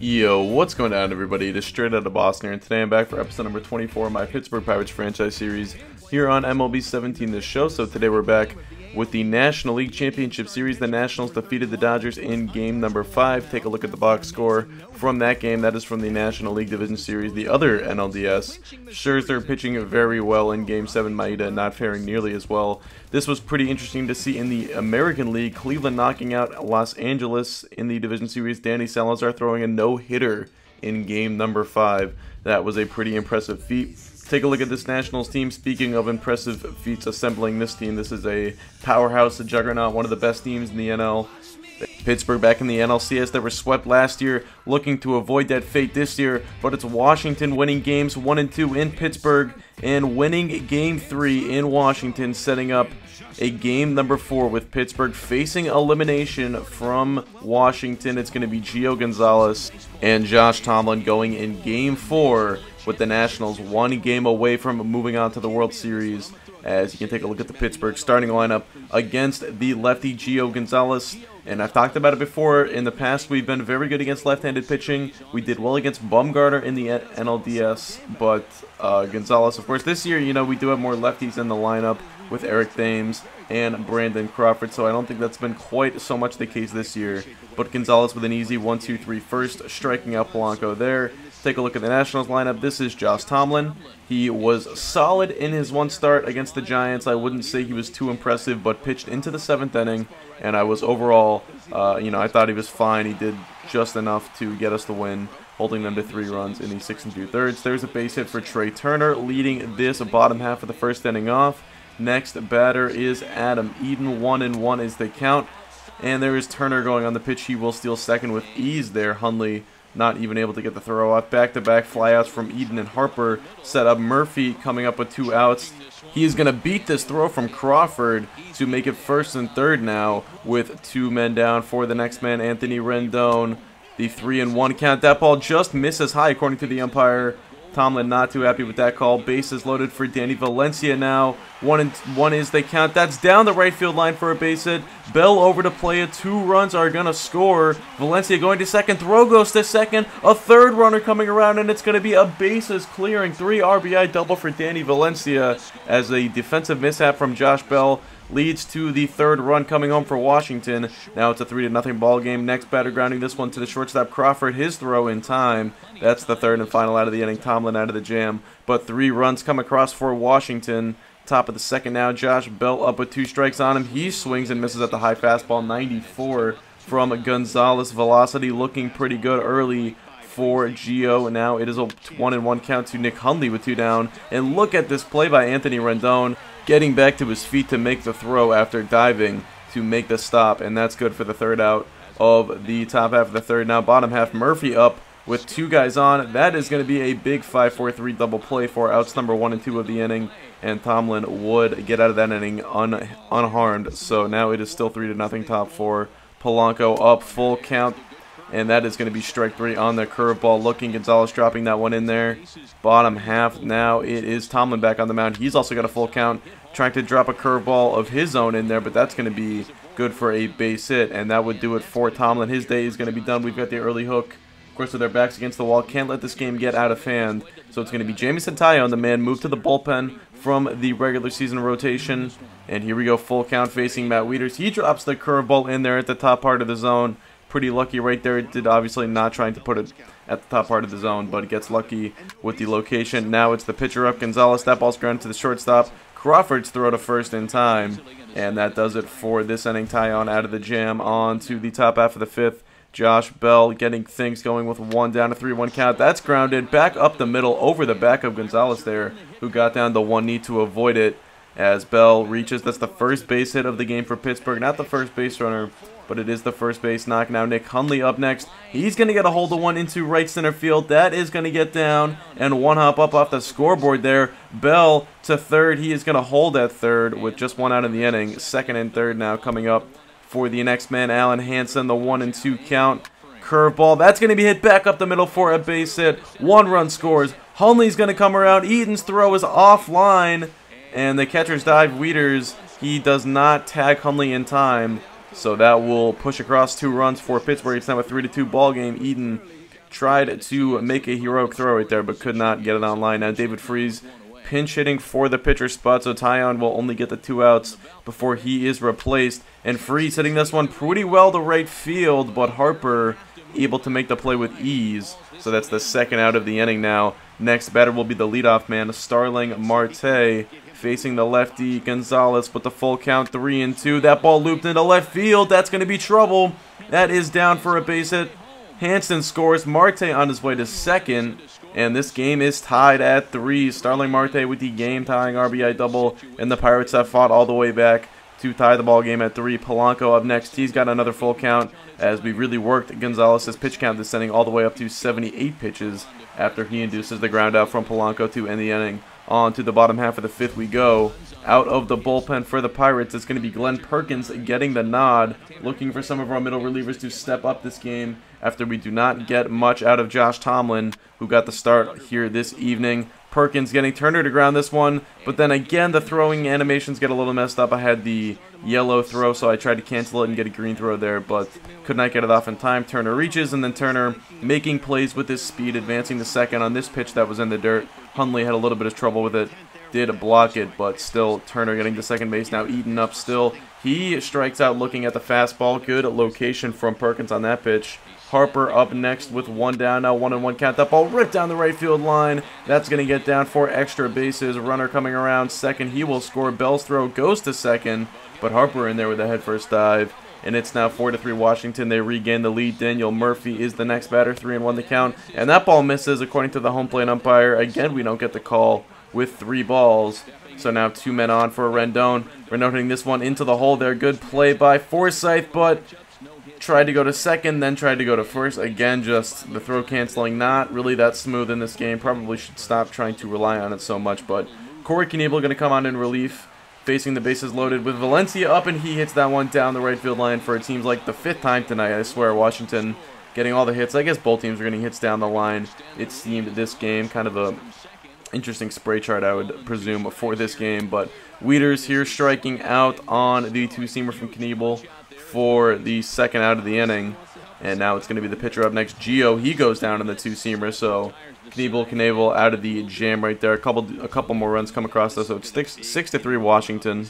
Yo, what's going on, everybody? It is Straight Out of Boston here, and today I'm back for episode number 24 of my Pittsburgh Pirates franchise series here on MLB 17, this show. So today we're back with the National League Championship Series. The Nationals defeated the Dodgers in game number 5. Take a look at the box score from that game. That is from the National League Division Series, the other NLDS. Scherzer pitching very well in game 7, Maeda not faring nearly as well. This was pretty interesting to see in the American League. Cleveland knocking out Los Angeles in the Division Series. Danny Salazar throwing a no-hitter in game number 5. That was a pretty impressive feat. Take a look at this Nationals team. Speaking of impressive feats assembling this team, this is a powerhouse, a juggernaut, one of the best teams in the NL. Pittsburgh back in the NLCS. They were swept last year, looking to avoid that fate this year, but it's Washington winning games 1 and 2 in Pittsburgh and winning game 3 in Washington, setting up a game number 4 with Pittsburgh facing elimination from Washington. It's going to be Gio Gonzalez and Josh Tomlin going in game 4 with the Nationals 1 game away from moving on to the World Series. As you can take a look at the Pittsburgh starting lineup against the lefty Gio Gonzalez. And I've talked about it before. In the past, we've been very good against left-handed pitching. We did well against Bumgarner in the NLDS, but Gonzalez, of course, this year, you know, we do have more lefties in the lineup with Eric Thames and Brandon Crawford, so I don't think that's been quite so much the case this year. But Gonzalez with an easy 1-2-3 first, striking out Polanco there. Take a look at the Nationals lineup. This is Josh Tomlin. He was solid in his one start against the Giants. I wouldn't say he was too impressive, but pitched into the 7th inning, and I was overall, I thought he was fine. He did just enough to get us the win, holding them to 3 runs in the 6 2/3. There's a base hit for Trey Turner, leading this bottom half of the first inning off. Next batter is Adam Eden. 1-1 is the count, and there is Turner going on the pitch. He will steal second with ease there. Hundley not even able to get the throw off. Back-to-back flyouts from Eden and Harper set up. Murphy coming up with 2 outs. He is going to beat this throw from Crawford to make it 1st and 3rd now with 2 men down for the next man, Anthony Rendon. The 3-1 count. That ball just misses high according to the umpire. Tomlin not too happy with that call. Bases loaded for Danny Valencia now. 1-1 is the count. That's down the right field line for a base hit. Bell over to play it. 2 runs are going to score. Valencia going to second. Throw goes to second. A 3rd runner coming around, and it's going to be a bases clearing 3 RBI double for Danny Valencia as a defensive mishap from Josh Bell leads to the 3rd run coming home for Washington. Now it's a 3-0 ball game. Next batter grounding this one to the shortstop Crawford. His throw in time. That's the 3rd and final out of the inning. Tomlin out of the jam. But 3 runs come across for Washington. Top of the 2nd now. Josh Bell up with 2 strikes on him. He swings and misses at the high fastball. 94 from Gonzalez. Velocity looking pretty good early for Gio. Now it is a 1-1 count to Nick Hundley with 2 down. And look at this play by Anthony Rendon, getting back to his feet to make the throw after diving to make the stop, and that's good for the 3rd out of the top half of the 3rd. Now bottom half, Murphy up with 2 guys on. That is going to be a big 5-4-3 double play for outs number 1 and 2 of the inning, and Tomlin would get out of that inning unharmed. So now it is still 3-0 top 4. Polanco up, full count, and that is going to be strike 3 on the curveball. Looking, Gonzalez dropping that one in there. Bottom half, now it is Tomlin back on the mound. He's also got a full count, trying to drop a curveball of his own in there, but that's going to be good for a base hit, and that would do it for Tomlin. His day is going to be done. We've got the early hook. Of course, with their backs against the wall, can't let this game get out of hand. So it's going to be Jamison Taillon, the man moved to the bullpen from the regular season rotation. And here we go, full count facing Matt Wieters. He drops the curveball in there at the top part of the zone. Pretty lucky right there. It did obviously not trying to put it at the top part of the zone, but it gets lucky with the location. Now it's the pitcher up, Gonzalez. That ball's grounded to the shortstop. Crawford's throw to first in time. And that does it for this inning. Taillon out of the jam on to the top half of the 5th. Josh Bell getting things going with 1 down, a 3-1 count. That's grounded back up the middle over the back of Gonzalez there, who got down the 1 knee to avoid it as Bell reaches. That's the first base hit of the game for Pittsburgh. Not the first base runner, but it is the first base knock. Now Nick Hundley up next. He's going to get a hold of one into right center field. That is going to get down and 1 hop up off the scoreboard there. Bell to 3rd. He is going to hold at 3rd with just 1 out in the inning. 2nd and 3rd now coming up for the next man, Alan Hansen. The 1-2 count. Curveball. That's going to be hit back up the middle for a base hit. 1 run scores. Hundley's going to come around. Eden's throw is offline, and the catcher's dive, Wieters, he does not tag Hundley in time. So that will push across 2 runs for Pittsburgh. It's now a 3-2 ball game. Eden tried to make a heroic throw right there, but could not get it on line. Now David Freese pinch hitting for the pitcher spot, so Tyon will only get the 2 outs before he is replaced. And Freese hitting this one pretty well to right field, but Harper able to make the play with ease. So that's the second out of the inning now. Next batter will be the leadoff man, Starling Marte, facing the lefty Gonzalez with the full count, 3-2. That ball looped into left field. That's going to be trouble. That is down for a base hit. Hanson scores. Marte on his way to second. And this game is tied at 3. Starling Marte with the game-tying RBI double. And the Pirates have fought all the way back to tie the ball game at 3. Polanco up next. He's got another full count as we really worked Gonzalez's pitch count, descending all the way up to 78 pitches after he induces the ground out from Polanco to end the inning. On to the bottom half of the 5th we go. Out of the bullpen for the Pirates, it's going to be Glenn Perkins getting the nod, looking for some of our middle relievers to step up this game after we do not get much out of Josh Tomlin, who got the start here this evening. Perkins getting Turner to ground this one, but then again the throwing animations get a little messed up. I had the yellow throw, so I tried to cancel it and get a green throw there, but could not get it off in time. Turner reaches, and then Turner making plays with his speed, advancing to second on this pitch that was in the dirt. Hundley had a little bit of trouble with it, did block it, but still Turner getting to second base now. Eaton up still. He strikes out looking at the fastball. Good location from Perkins on that pitch. Harper up next with 1 down, now 1-1 count. That ball ripped down the right field line. That's going to get down for extra bases. Runner coming around second. He will score. Bell's throw goes to second, but Harper in there with a head first dive. And it's now 4-3 Washington. They regain the lead. Daniel Murphy is the next batter, 3-1 the count. And that ball misses according to the home plate umpire. Again, we don't get the call with 3 balls. So now 2 men on for Rendon. Rendon hitting this one into the hole there. Good play by Forsythe, but tried to go to second, then tried to go to first. Again, just the throw canceling, not really that smooth in this game. Probably should stop trying to rely on it so much. But Corey Knebel going to come on in relief, facing the bases loaded with Valencia up, and he hits that one down the right field line for it seems like the 5th time tonight. I swear, Washington getting all the hits. I guess both teams are getting hits down the line. It seemed this game kind of a interesting spray chart, I would presume, for this game. But Wieters here striking out on the 2-seamer from Knebel for the second out of the inning. And now it's going to be the pitcher up next, Gio. He goes down in the 2-seamer, so Knebel out of the jam right there. A couple more runs come across us, so it's 6-3 Washington.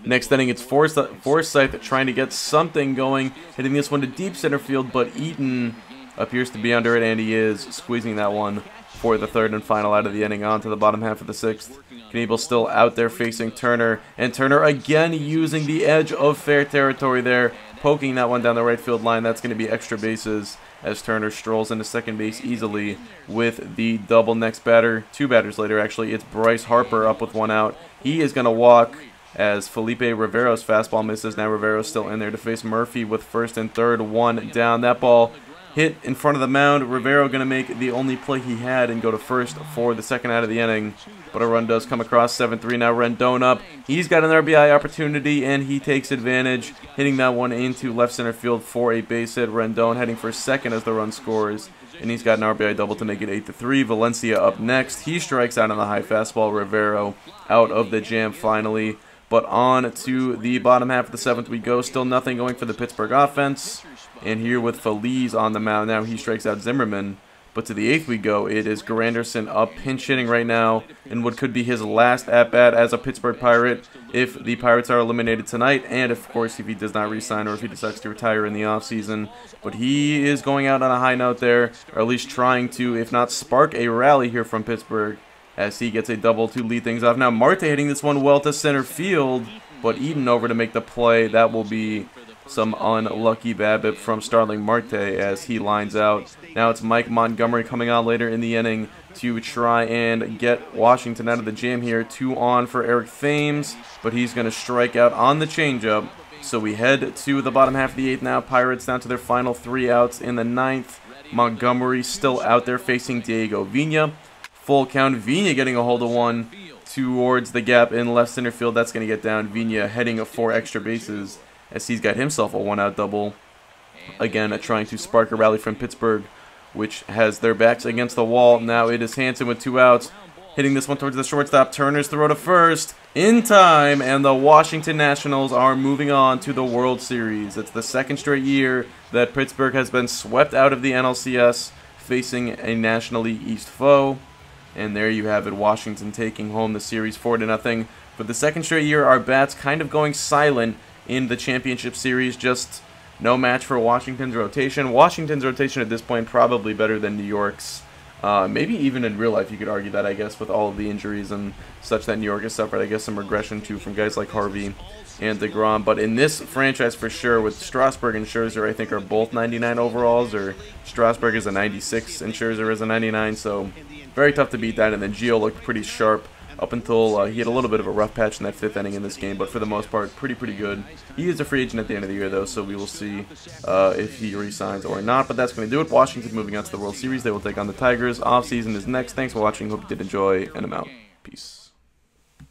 Next inning, it's Forsythe trying to get something going, hitting this one to deep center field, but Eaton appears to be under it, and he is squeezing that one for the 3rd and final out of the inning. On to the bottom half of the 6th. Knebel still out there facing Turner, and Turner again using the edge of fair territory there, poking that one down the right field line. That's going to be extra bases as Turner strolls into second base easily with the double. Next batter, 2 batters later actually, it's Bryce Harper up with 1 out. He is going to walk as Felipe Rivero's fastball misses. Now Rivero's still in there to face Murphy with 1st and 3rd, 1 down. That ball hit in front of the mound. Rivero going to make the only play he had and go to first for the second out of the inning. But a run does come across, 7-3 now. Rendon up. He's got an RBI opportunity, and he takes advantage, hitting that one into left center field for a base hit. Rendon heading for second as the run scores, and he's got an RBI double to make it 8-3. Valencia up next. He strikes out on the high fastball. Rivero out of the jam finally. But on to the bottom half of the 7th we go. Still nothing going for the Pittsburgh offense. And here with Feliz on the mound now, he strikes out Zimmerman. But to the 8th we go. It is Granderson up pinch hitting right now in what could be his last at-bat as a Pittsburgh Pirate if the Pirates are eliminated tonight, and of course if he does not re-sign or if he decides to retire in the offseason. But he is going out on a high note there, or at least trying to, if not spark a rally here from Pittsburgh, as he gets a double to lead things off. Now Marte hitting this one well to center field, but Eaton over to make the play. That will be some unlucky BABIP from Starling Marte as he lines out. Now it's Mike Montgomery coming on later in the inning to try and get Washington out of the jam here. 2 on for Eric Thames, but he's going to strike out on the changeup. So we head to the bottom half of the 8th now. Pirates down to their final 3 outs in the 9th. Montgomery still out there facing Diego Vina. Full count. Vina getting a hold of one towards the gap in left center field. That's going to get down. Vina heading for extra bases, as he's got himself a 1-out double. Again, trying to spark a rally from Pittsburgh, which has their backs against the wall. Now it is Hanson with 2 outs, hitting this one towards the shortstop. Turner's throw to first in time, and the Washington Nationals are moving on to the World Series. It's the 2nd straight year that Pittsburgh has been swept out of the NLCS. facing a National League East foe. And there you have it, Washington taking home the series 4-0. For the second straight year, our bats kind of going silent in the championship series. Just no match for Washington's rotation. Washington's rotation at this point probably better than New York's. Maybe even in real life you could argue that, I guess, with all of the injuries and such that New York has suffered. I guess some regression too from guys like Harvey and DeGrom. But in this franchise for sure, with Strasburg and Scherzer, I think are both 99 overalls, or Strasburg is a 96 and Scherzer is a 99. So very tough to beat that. And then Gio looked pretty sharp up until he had a little bit of a rough patch in that 5th inning in this game, but for the most part, pretty good. He is a free agent at the end of the year, though, so we will see if he resigns or not, but that's going to do it. Washington moving on to the World Series. They will take on the Tigers. Offseason is next. Thanks for watching. Hope you did enjoy, and I'm out. Peace.